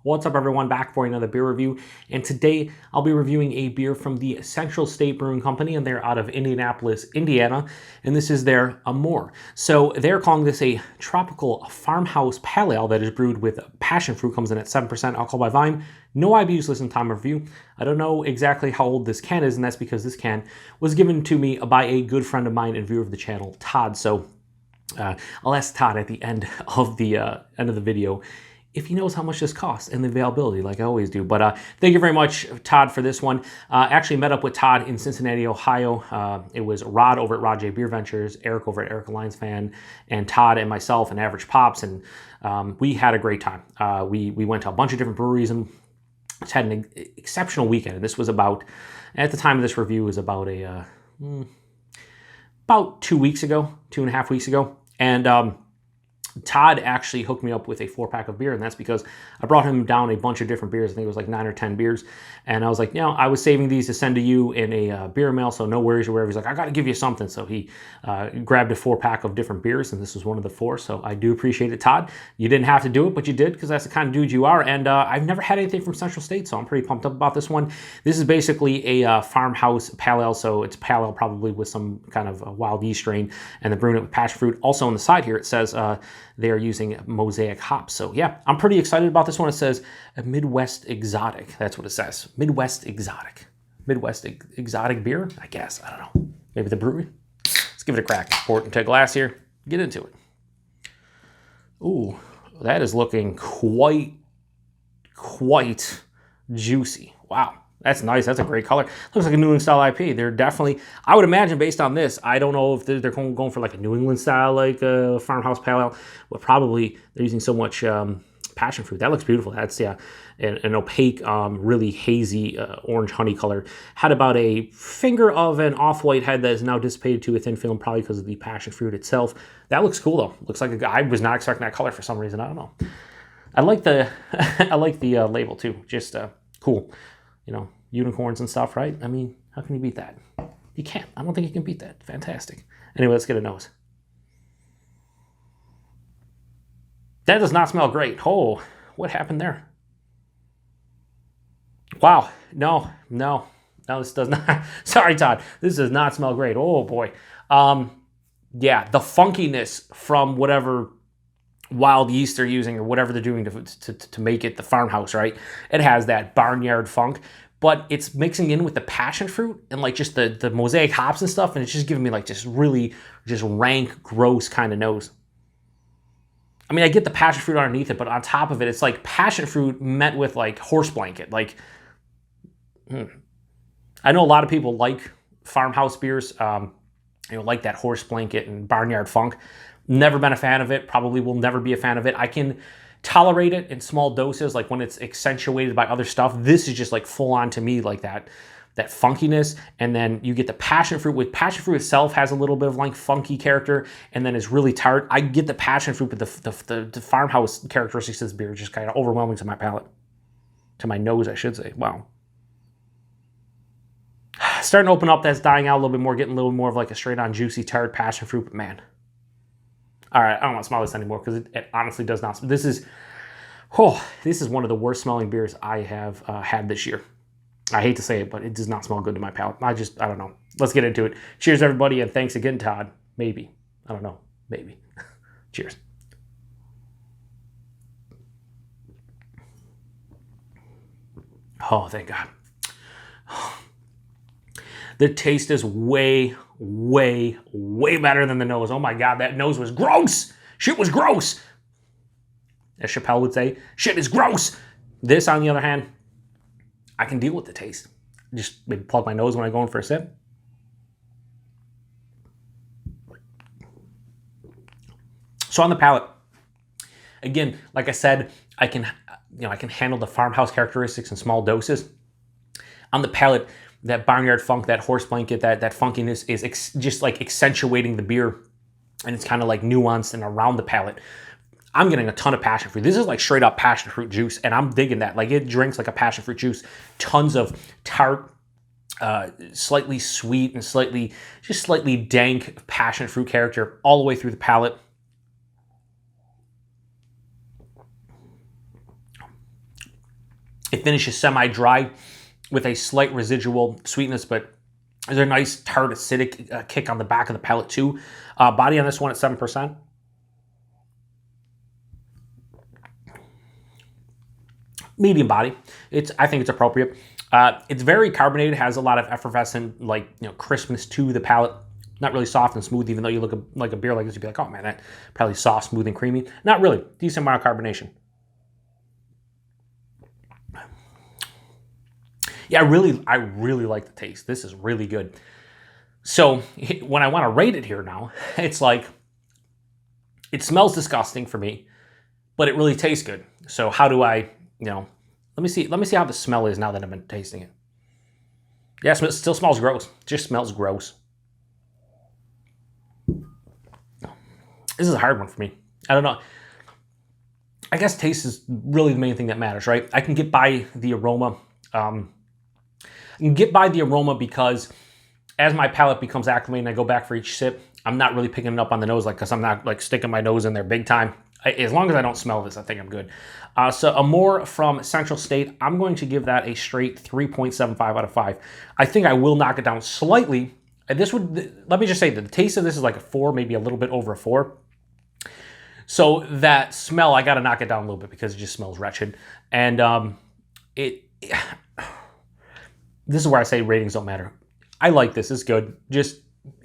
What's up, everyone? Back for another beer review, and today I'll be reviewing a beer from the Central State Brewing Company, and they're out of Indianapolis, Indiana, and this is their Amour. So they're calling this a tropical farmhouse pale ale that is brewed with passion fruit, comes in at 7% alcohol by volume. No IBUs listed in time of review. I don't know exactly how old this can is, and that's because this can was given to me by a good friend of mine and viewer of the channel, Todd. So I'll ask Todd at the end of the video if he knows how much this costs and the availability, like I always do. But thank you very much, Todd, for this one. Actually met up with Todd in Cincinnati, Ohio. It was Rod over at Rod J Beer Ventures, Eric over at Eric Alliance Fan, and Todd and myself and Average Pops, and we had a great time. We went to a bunch of different breweries and just had an exceptional weekend. And this was about, at the time of this review, was about about 2 weeks ago, 2.5 weeks ago. And Todd actually hooked me up with a 4-pack of beer, and that's because I brought him down a bunch of different beers. I think it was like 9 or 10 beers. And I was like, you know, I was saving these to send to you in a beer mail, so no worries or whatever. He's like, I got to give you something. So he grabbed a 4-pack of different beers, and this was one of the 4. So I do appreciate it, Todd. You didn't have to do it, but you did, because that's the kind of dude you are. And I've never had anything from Central State, so I'm pretty pumped up about this one. This is basically a farmhouse pale ale, so it's pale ale probably with some kind of wild yeast strain, and they're brewing it with passion fruit. Also on the side here, it says they are using Mosaic hops. So yeah, I'm pretty excited about this one. It says a Midwest exotic. That's what it says. Midwest exotic. Midwest exotic beer, I guess. I don't know. Maybe the brewery. Let's give it a crack. Pour it into a glass here. Get into it. Ooh, that is looking quite juicy. Wow. That's nice. That's a great color. Looks like a New England style IP. They're definitely, I would imagine based on this, I don't know if they're going for like a New England style, like a farmhouse pale ale, but probably they're using so much passion fruit. That looks beautiful. That's, yeah, an opaque, really hazy orange honey color. Had about a finger of an off-white head that is now dissipated to a thin film, probably because of the passion fruit itself. That looks cool though. Looks like I was not expecting that color for some reason. I don't know. I like the I like the label too. Just cool. You know, unicorns and stuff, right? I mean, how can you beat that? You can't. I don't think you can beat that. Fantastic. Anyway, let's get a nose. That does not smell great. Oh, what happened there? Wow. No, this does not. Sorry, Todd. This does not smell great. Oh, boy. Yeah, the funkiness from whatever wild yeast they're using or whatever they're doing to make it the farmhouse, right? It has that barnyard funk, but it's mixing in with the passion fruit and like just the Mosaic hops and stuff, and it's just giving me like this really just rank, gross kind of nose. I mean, I get the passion fruit underneath it, but on top of it, it's like passion fruit met with like horse blanket. Like, I know a lot of people like farmhouse beers, like that horse blanket and barnyard funk. Never been a fan of it, probably will never be a fan of it. I can tolerate it in small doses, like when it's accentuated by other stuff. This is just like full on to me, like that funkiness. And then you get the passion fruit. With passion fruit itself has a little bit of like funky character, and then it's really tart. I get the passion fruit, but the farmhouse characteristics of this beer is just kind of overwhelming to my palate. To my nose, I should say. Wow. Starting to open up, that's dying out a little bit more, getting a little more of like a straight on juicy tart passion fruit, but man. All right, I don't want to smell this anymore because it honestly does not. This is one of the worst smelling beers I have had this year. I hate to say it, but it does not smell good to my palate. I don't know. Let's get into it. Cheers, everybody, and thanks again, Todd. Maybe. I don't know. Maybe. Cheers. Oh, thank God. The taste is way better than the nose. Oh my God, that nose was gross. Shit was gross. As Chappelle would say, shit is gross. This, on the other hand, I can deal with the taste. Just maybe plug my nose when I go in for a sip. So on the palate, again, like I said, I can handle the farmhouse characteristics in small doses. On the palate, that barnyard funk, that horse blanket, that funkiness is just like accentuating the beer, and it's kind of like nuanced and around the palate. I'm getting a ton of passion fruit. This is like straight up passion fruit juice, and I'm digging that. Like, it drinks like a passion fruit juice. Tons of tart, slightly sweet and slightly dank passion fruit character all the way through the palate. It finishes semi-dry with a slight residual sweetness, but there's a nice tart acidic kick on the back of the palate too. Body on this one at 7%. Medium body. I think it's appropriate. It's very carbonated, has a lot of effervescent, like, crispness to the palate. Not really soft and smooth, even though you look like a beer like this, you'd be like, oh man, that probably soft, smooth, and creamy. Not really. Decent amount of carbonation. Yeah, I really like the taste. This is really good. So when I want to rate it here now, it's like, it smells disgusting for me, but it really tastes good. So how do I, let me see how the smell is now that I've been tasting it. Yes, it still smells gross. It just smells gross. This is a hard one for me. I don't know. I guess taste is really the main thing that matters, right? I can get by the aroma. Because as my palate becomes acclimated and I go back for each sip, I'm not really picking it up on the nose, because I'm not like sticking my nose in there big time. As long as I don't smell this, I think I'm good. So Amour from Central State, I'm going to give that a straight 3.75 out of 5. I think I will knock it down slightly. Let me just say that the taste of this is like a 4, maybe a little bit over a 4. So that smell, I got to knock it down a little bit because it just smells wretched. And this is where I say ratings don't matter. I like this. It's good. Just,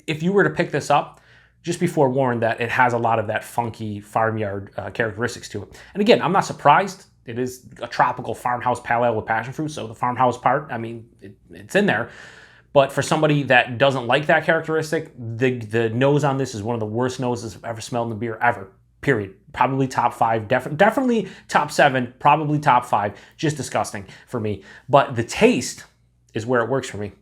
if you were to pick this up, just be forewarned that it has a lot of that funky farmyard characteristics to it. And again, I'm not surprised. It is a tropical farmhouse pale ale with passion fruit, so the farmhouse part, I mean, it's in there. But for somebody that doesn't like that characteristic, the nose on this is one of the worst noses I've ever smelled in a beer ever. Period. Probably top 5, definitely top 7, probably top 5. Just disgusting for me. But the taste is where it works for me.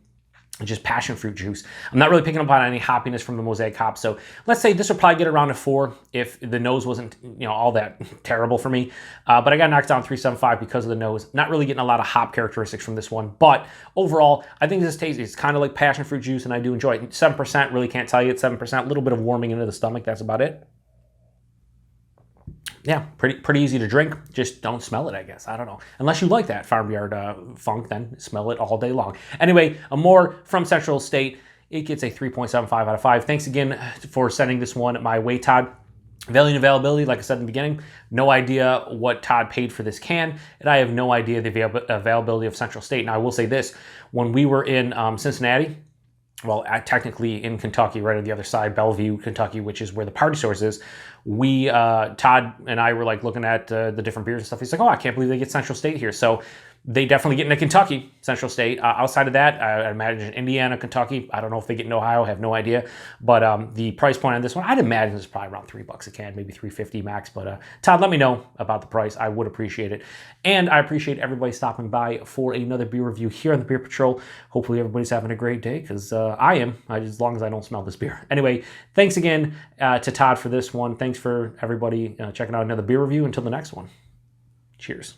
Just passion fruit juice. I'm not really picking up on any hoppiness from the Mosaic hop. So let's say this would probably get around a 4 if the nose wasn't, all that terrible for me. But I got knocked down 3.75 because of the nose. Not really getting a lot of hop characteristics from this one. But overall, I think this tastes, it's kind of like passion fruit juice, and I do enjoy it. 7%, really can't tell you it's 7%. A little bit of warming into the stomach. That's about it. Yeah, pretty easy to drink. Just don't smell it, I guess. I don't know. Unless you like that farmyard funk, then smell it all day long. Anyway, Amour from Central State. It gets a 3.75 out of 5. Thanks again for sending this one my way, Todd. Value and availability, like I said in the beginning, no idea what Todd paid for this can, and I have no idea the availability of Central State. Now, I will say this. When we were in Cincinnati, well, technically in Kentucky, right on the other side, Bellevue, Kentucky, which is where the Party Source is, Todd and I were like looking at the different beers and stuff. He's like, oh, I can't believe they get Central State here. So they definitely get into Kentucky, Central State. Outside of that, I imagine Indiana, Kentucky. I don't know if they get in Ohio, I have no idea. But the price point on this one, I'd imagine it's probably around $3 a can, maybe $3.50 max. But Todd, let me know about the price. I would appreciate it. And I appreciate everybody stopping by for another beer review here on the Beer Patrol. Hopefully everybody's having a great day, because I am, as long as I don't smell this beer. Anyway, thanks again to Todd for this one. Thanks for everybody checking out another beer review. Until the next one, cheers.